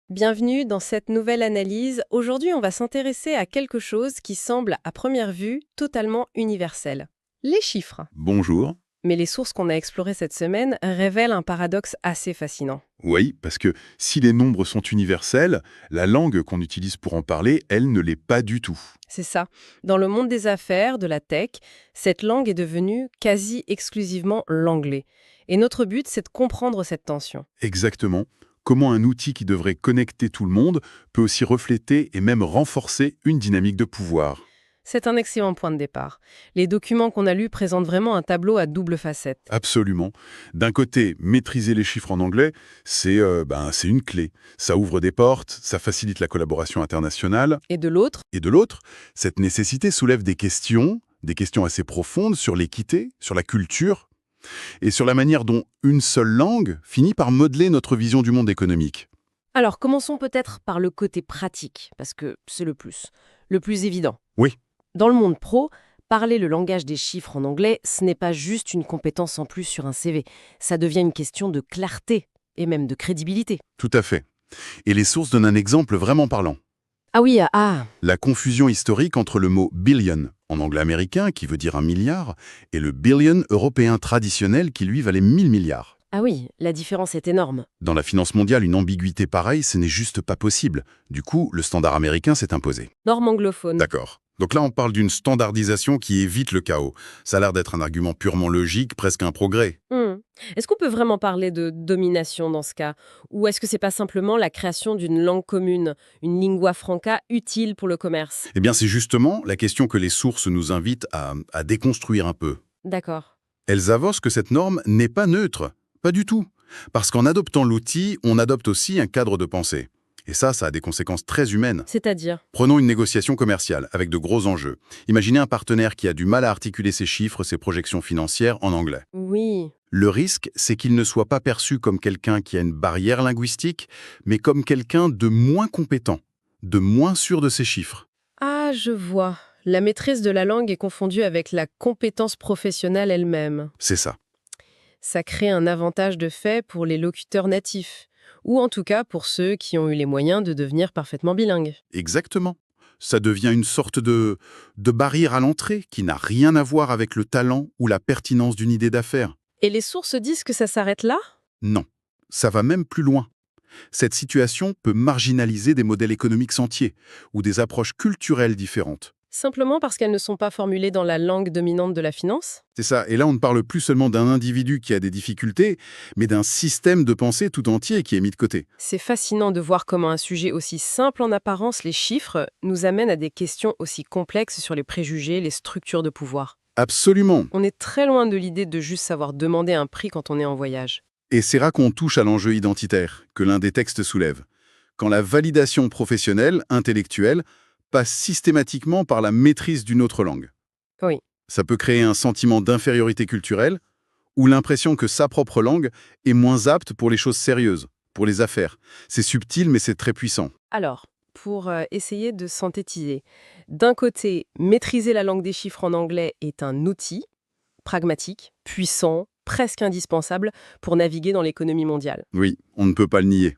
Bienvenue dans cette nouvelle analyse. Aujourd'hui, on va s'intéresser à quelque chose qui semble, à première vue, totalement universel. Les chiffres. Bonjour. Mais les sources qu'on a explorées cette semaine révèlent un paradoxe assez fascinant. Oui, parce que si les nombres sont universels, la langue qu'on utilise pour en parler, elle ne l'est pas du tout. C'est ça. Dans le monde des affaires, de la tech, cette langue est devenue quasi exclusivement l'anglais. Et notre but, c'est de comprendre cette tension. Exactement. Comment un outil qui devrait connecter tout le monde peut aussi refléter et même renforcer une dynamique de pouvoir. C'est un excellent point de départ. Les documents qu'on a lus présentent vraiment un tableau à double facette. Absolument. D'un côté, maîtriser les chiffres en anglais, c'est une clé. Ça ouvre des portes, ça facilite la collaboration internationale. Et de l'autre, Et de l'autre, cette nécessité soulève des questions assez profondes sur l'équité, sur la culture, et sur la manière dont une seule langue finit par modeler notre vision du monde économique. alors, commençons peut-être par le côté pratique, parce que c'est le plus évident. Oui, Dans le monde pro, parler le langage des chiffres en anglais, ce n'est pas juste une compétence en plus sur un CV. Ça devient une question de clarté et même de crédibilité. tout à fait. Et les sources donnent un exemple vraiment parlant. Ah oui, La confusion historique entre le mot billion, en anglais américain, qui veut dire un milliard, et le billion européen traditionnel, qui lui valait 1000 milliards. ah oui, la différence est énorme. Dans la finance mondiale, une ambiguïté pareille, ce n'est juste pas possible. Du coup, le standard américain s'est imposé. Norme anglophone. D'accord. Donc là, on parle d'une standardisation qui évite le chaos. Ça a l'air d'être un argument purement logique, presque un progrès. Hmm. Est-ce qu'on peut vraiment parler de domination dans ce cas? Ou est-ce que c'est pas simplement la création d'une langue commune, une lingua franca utile pour le commerce? Eh bien, c'est justement la question que les sources nous invitent à déconstruire un peu. D'accord. Elles avancent que cette norme n'est pas neutre. Pas du tout. Parce qu'en adoptant l'outil, on adopte aussi un cadre de pensée. Et ça a des conséquences très humaines. C'est-à-dire? Prenons une négociation commerciale avec de gros enjeux. Imaginez un partenaire qui a du mal à articuler ses chiffres, ses projections financières en anglais. Oui. Le risque, c'est qu'il ne soit pas perçu comme quelqu'un qui a une barrière linguistique, mais comme quelqu'un de moins compétent, de moins sûr de ses chiffres. Ah, je vois. La maîtrise de la langue est confondue avec la compétence professionnelle elle-même. C'est ça. Ça crée un avantage de fait pour les locuteurs natifs, ou en tout cas pour ceux qui ont eu les moyens de devenir parfaitement bilingues. Exactement. Ça devient une sorte de barrière à l'entrée qui n'a rien à voir avec le talent ou la pertinence d'une idée d'affaires. Et les sources disent que ça s'arrête là? Non. Ça va même plus loin. Cette situation peut marginaliser des modèles économiques entiers ou des approches culturelles différentes. Simplement parce qu'elles ne sont pas formulées dans la langue dominante de la finance? C'est ça. Et là, on ne parle plus seulement d'un individu qui a des difficultés, mais d'un système de pensée tout entier qui est mis de côté. C'est fascinant de voir comment un sujet aussi simple en apparence, les chiffres, nous amène à des questions aussi complexes sur les préjugés, les structures de pouvoir. Absolument. On est très loin de l'idée de juste savoir demander un prix quand on est en voyage. Et c'est là qu'on touche à l'enjeu identitaire que l'un des textes soulève. Quand la validation professionnelle, intellectuelle, passe systématiquement par la maîtrise d'une autre langue. Oui. Ça peut créer un sentiment d'infériorité culturelle ou l'impression que sa propre langue est moins apte pour les choses sérieuses, pour les affaires. C'est subtil, mais c'est très puissant. Alors, pour essayer de synthétiser, d'un côté, maîtriser la langue des chiffres en anglais est un outil pragmatique, puissant, presque indispensable pour naviguer dans l'économie mondiale. Oui, on ne peut pas le nier.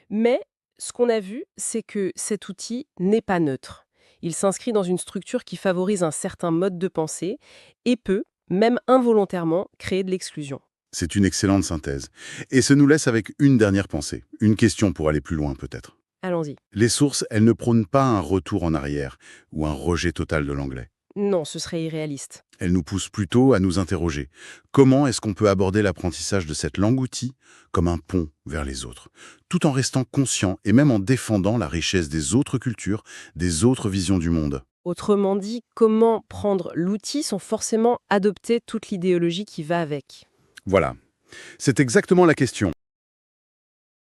Mais ce qu'on a vu, c'est que cet outil n'est pas neutre. Il s'inscrit dans une structure qui favorise un certain mode de pensée et peut, même involontairement, créer de l'exclusion. C'est une excellente synthèse. Et ce nous laisse avec une dernière pensée, une question pour aller plus loin peut-être. Allons-y. Les sources, elles ne prônent pas un retour en arrière ou un rejet total de l'anglais. Non, ce serait irréaliste. Elles nous poussent plutôt à nous interroger. Comment est-ce qu'on peut aborder l'apprentissage de cette langue-outil comme un pont vers les autres, tout en restant conscient et même en défendant la richesse des autres cultures, des autres visions du monde? Autrement dit, comment prendre l'outil sans forcément adopter toute l'idéologie qui va avec. Voilà. C'est exactement la question.